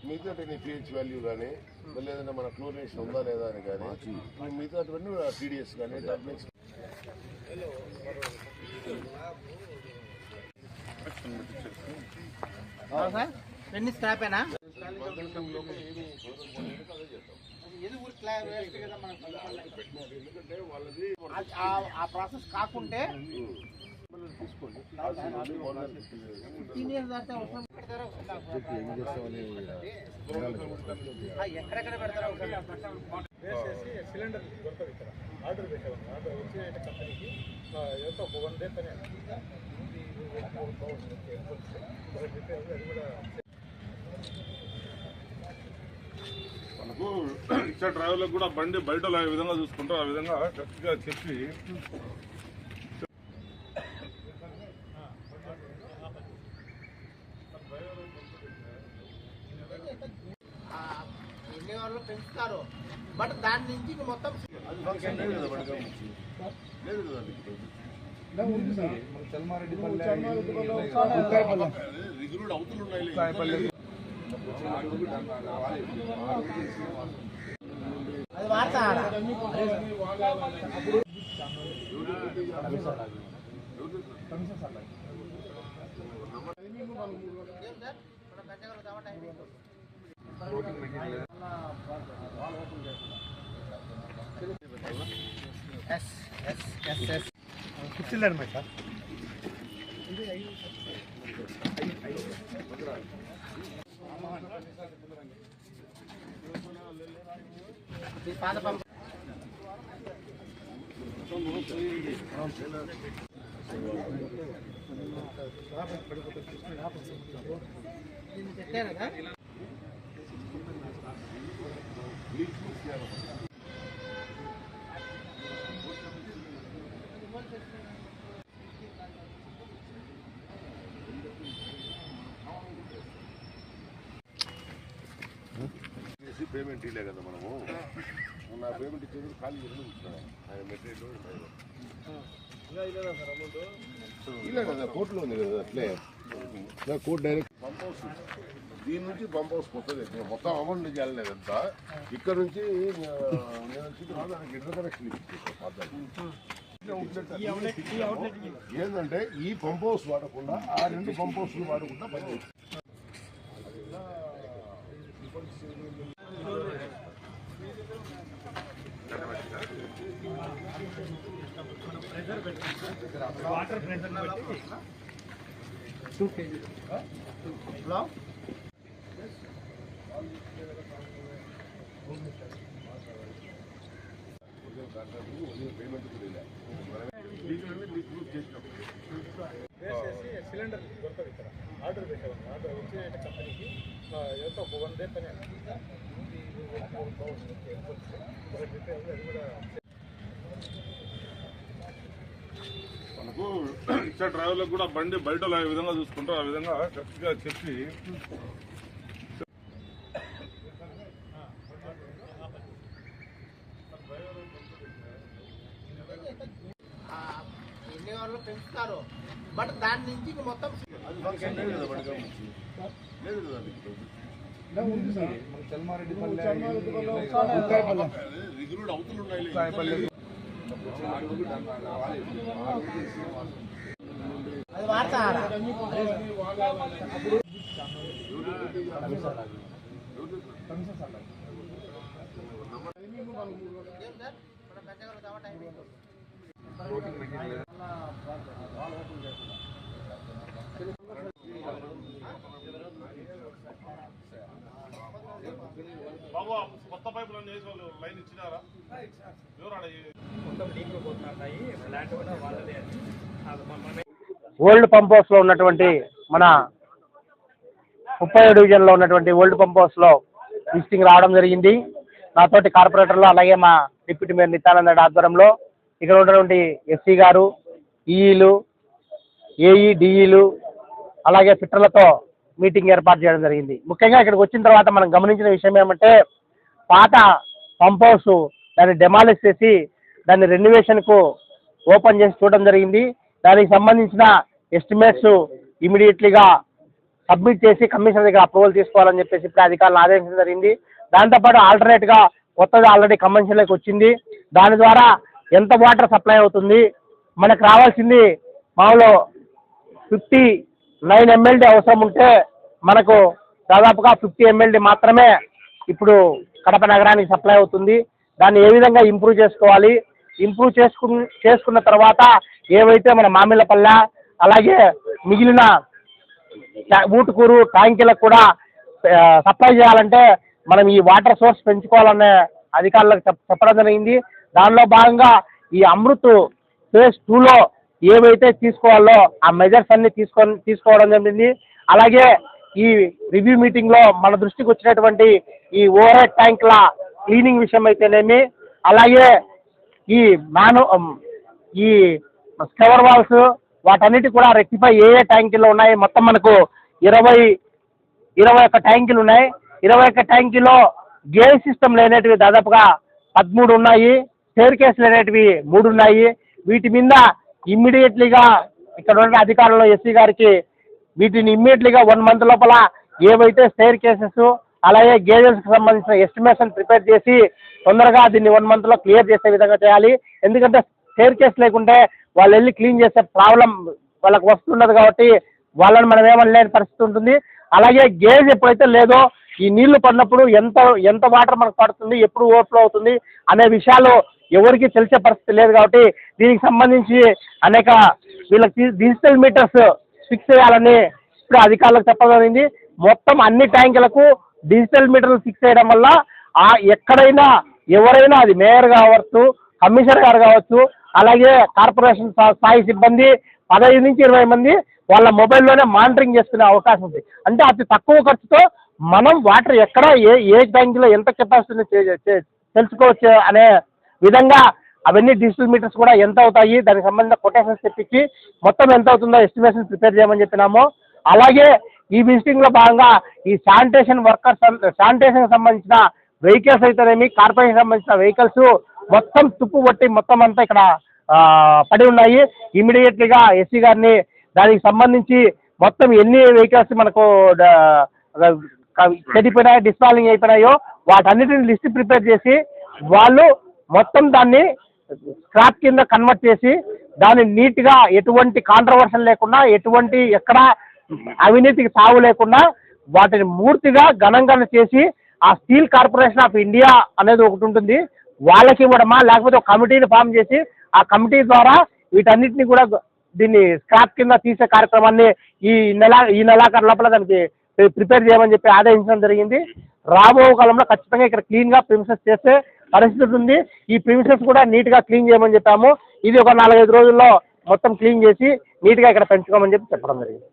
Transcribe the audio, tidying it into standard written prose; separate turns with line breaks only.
మిగతా pH value కానీ లేదంటే మన క్లోరినేషన్ ఉందా లేదా అని కానీ మిగతావన్నీ టీడీఎస్ కానీ టాబ్లెట్స్
ఆ ప్రాసెస్ కాకుంటే తీసుకోండి. ఎక్కడెక్కడ పెడతారో వేసేసి సిలిండర్ దొరకదు ఇక్కడ ఆర్డర్ పెట్టాము. ఆర్డర్ వచ్చే కంపెనీకి ఎంతో 1 డే పని అది కూడా
మనకు ఇచ్చే డ్రైవర్లకు కూడా బండి బయట ఏ విధంగా చూసుకుంటారో ఆ విధంగా కరెక్ట్గా చెప్పి
వాళ్ళు పెంచుతారు. బట్ దాని నుంచి మొత్తం అది వాడతారా
కూర్చున్నారన్నమాట.
పాత పంపు పెట్టారు కదా.
పేమెంట్ ఇలే కదా మనము నా పేమెంట్ ఇచ్చేది ఖాళీ ఆయన మెటీరియల్ ఇలే కదా కోర్టులో ఉంది కదా అట్లే కోర్టు డైరెక్ట్ పంప్ హౌస్ దీని నుంచి పంప్ హౌస్ కొత్తది మొత్తం అమౌంట్ చేయాలనేదంతా ఇక్కడ నుంచి దానికి ఇంటర్ కనెక్షన్ ఏంటంటే ఈ పంప్ హౌస్ వాడకుండా ఆ 2 పంప్ హౌస్లు వాడకుండా పనిచేస్తుంది.
వాటర్ ప్రెజర్ బట్టి 2 kg
వేసేసి సిలిండర్ దొరకదు ఇక్కడ ఆర్డర్ పెట్టాము. ఆర్డర్ వచ్చే కంపెనీకి ఎంతో 1 డే పని అది కూడా
మనకు ఇచ్చే డ్రైవర్లకు కూడా బండి బయట ఏ విధంగా చూసుకుంటారో ఆ విధంగా కరెక్ట్గా చెప్పి
వాళ్ళు పెంచుతారు. బట్ దాని నుంచి మొత్తం అది వాడతారా
బాబు కొత్త పైపులు వేసి వాళ్ళు లైన్ ఇచ్చినారా?
ఓల్డ్ పంప్ హౌస్ లో ఉన్నటువంటి మన 37 డివిజన్ లో ఉన్నటువంటి ఓల్డ్ పంప్ హౌస్ లో విజిటింగ్ రావడం జరిగింది. నాతోటి కార్పొరేటర్లు అలాగే మా డిప్యూటీ మేయర్ నిత్యానంద రెడ్డి ఆధ్వర్యంలో ఇక్కడ ఉన్నటువంటి ఎస్సీ గారు, ఈఈలు, ఏఈ, డిఈలు అలాగే ఫిట్టర్లతో మీటింగ్ ఏర్పాటు చేయడం జరిగింది. ముఖ్యంగా ఇక్కడికి వచ్చిన తర్వాత మనం గమనించిన విషయం ఏమంటే పాత పంప్ హౌస్ దాన్ని డెమాలిష్ చేసి దాన్ని రెన్యువేషన్కు ఓపెన్ చేసి చూడడం జరిగింది. దానికి సంబంధించిన ఎస్టిమేట్స్ ఇమీడియట్లీగా సబ్మిట్ చేసి కమిషనర్ దగ్గర అప్రూవల్ తీసుకోవాలని చెప్పేసి ఇప్పుడు అధికారులు ఆదేశించడం జరిగింది. దాంతోపాటు ఆల్టర్నేట్గా కొత్తగా ఆల్రెడీ కన్వెన్షన్లోకి వచ్చింది. దాని ద్వారా ఎంత వాటర్ సప్లై అవుతుంది, మనకు రావాల్సింది మామూలు 59 MLD అవసరం ఉంటే మనకు దాదాపుగా 50 MLD మాత్రమే ఇప్పుడు కడప నగరానికి సప్లై అవుతుంది. దాన్ని ఏ విధంగా ఇంప్రూవ్ చేసుకోవాలి, ఇంప్రూవ్ చేసుకున్న తర్వాత ఏవైతే మన మామిళ్ళపల్లె అలాగే మిగిలిన ఊటుకూరు ట్యాంకీలకు కూడా సప్లై చేయాలంటే మనం ఈ వాటర్ సోర్స్ పెంచుకోవాలనే అధికారులకు చెప్పడం జరిగింది. దానిలో భాగంగా ఈ అమృత్ ఫేజ్ 2లో ఏవైతే తీసుకోవాలో ఆ మెజర్స్ అన్ని తీసుకోవడం జరిగింది. అలాగే ఈ రివ్యూ మీటింగ్లో మన దృష్టికి వచ్చినటువంటి ఈ ఓవర్ హెడ్ ట్యాంకుల క్లీనింగ్ విషయం అయితేనేమి, అలాగే ఈ ఈ స్కవర్ వాల్స్ వాటన్నిటి కూడా రెక్టిఫై ఏ ట్యాంకీలో ఉన్నాయి. మొత్తం మనకు 21 ట్యాంకీలు ఉన్నాయి. 21 ట్యాంకీలో గేజ్ సిస్టమ్ లేనేటివి దాదాపుగా 13 ఉన్నాయి. స్టేర్ కేసులు అనేటివి 3 ఉన్నాయి. వీటి మీద ఇమ్మీడియట్లీగా ఇక్కడ ఉన్న అధికారులు ఎస్సీ గారికి వీటిని ఇమ్మీడియట్లీగా 1 month లోపల ఏవైతే స్టేర్ కేసెస్ అలాగే గేజెస్కి సంబంధించిన ఎస్టిమేషన్ ప్రిపేర్ చేసి తొందరగా దీన్ని 1 monthలో క్లియర్ చేసే విధంగా చేయాలి. ఎందుకంటే స్టేర్ కేస్ లేకుంటే వాళ్ళు వెళ్ళి క్లీన్ చేసే ప్రాబ్లం వాళ్ళకి వస్తున్నది కాబట్టి వాళ్ళని మనం ఏమనలేని పరిస్థితి ఉంటుంది. అలాగే గేజ్ ఎప్పుడైతే లేదో ఈ నీళ్లు పడినప్పుడు ఎంత వాటర్ మనకు పడుతుంది, ఎప్పుడు ఓవర్ఫ్లో అవుతుంది అనే విషయాలు ఎవరికి తెలిసే పరిస్థితి లేదు. కాబట్టి దీనికి సంబంధించి అనేక వీళ్ళకి డిజిటల్ మీటర్స్ ఫిక్స్ చేయాలని ఇప్పుడు అధికారులకు చెప్పగలిగింది. మొత్తం అన్ని ట్యాంకులకు డిజిటల్ మీటర్లు ఫిక్స్ చేయడం వల్ల ఎక్కడైనా ఎవరైనా అది మేయర్ కావచ్చు, కమిషనర్ గారు కావచ్చు, అలాగే కార్పొరేషన్ స్థాయి సిబ్బంది 15 నుంచి 20 మంది వాళ్ళ మొబైల్లోనే మానిటరింగ్ చేసుకునే అవకాశం ఉంది. అంటే అతి తక్కువ ఖర్చుతో మనం వాటర్ ఎక్కడ ఏ ట్యాంకులో ఎంత కెపాసిటీని తెలుసుకోవచ్చు అనే విధంగా అవన్నీ డిజిటల్ మీటర్స్ కూడా ఎంత అవుతాయి, దానికి సంబంధించిన కొటేషన్స్ తెప్పించి మొత్తం ఎంత అవుతుందో ఎస్టిమేషన్ ప్రిపేర్ చేయమని చెప్పినాము. అలాగే ఈ విజిటింగ్లో భాగంగా ఈ శానిటేషన్ సంబంధించిన వెహికల్స్ అయితేనేమి, కార్పొరేషన్ సంబంధించిన వెహికల్స్ మొత్తం తుప్పు పట్టి మొత్తం అంతా ఇక్కడ పడి ఉన్నాయి. ఇమీడియట్లీగా ఎస్సీ గారిని దానికి సంబంధించి మొత్తం ఎన్ని వెహికల్స్ మనకు చెడిపోయినాయో, డిస్మాలింగ్ అయిపోయినాయో వాటన్నిటిని లిస్ట్ ప్రిపేర్ చేసి వాళ్ళు మొత్తం దాన్ని స్క్రాప్ కింద కన్వర్ట్ చేసి దాన్ని నీట్గా ఎటువంటి కాంట్రవర్షన్ లేకుండా, ఎటువంటి ఎక్కడ అవినీతికి తావు లేకుండా వాటిని పూర్తిగా ఘనంగా చేసి ఆ స్టీల్ కార్పొరేషన్ ఆఫ్ ఇండియా అనేది ఒకటి ఉంటుంది, వాళ్ళకి ఇవ్వడమా లేకపోతే ఒక కమిటీని ఫామ్ చేసి ఆ కమిటీ ద్వారా వీటన్నిటిని కూడా దీన్ని స్క్రాప్ కింద తీసే కార్యక్రమాన్ని ఈ నెలాఖరు లోపల దానికి ప్రిపేర్ చేయమని చెప్పి ఆదేశించడం జరిగింది. రాబో కాలంలో ఖచ్చితంగా ఇక్కడ క్లీన్గా ప్రిమిసెస్ చేసే పరిస్థితి ఉంది. ఈ ప్రిమిసెస్ కూడా నీట్గా క్లీన్ చేయమని చెప్పాము. ఇది ఒక 4-5 రోజుల్లో మొత్తం క్లీన్ చేసి నీట్గా ఇక్కడ పెంచుకోమని చెప్పి చెప్పడం జరిగింది.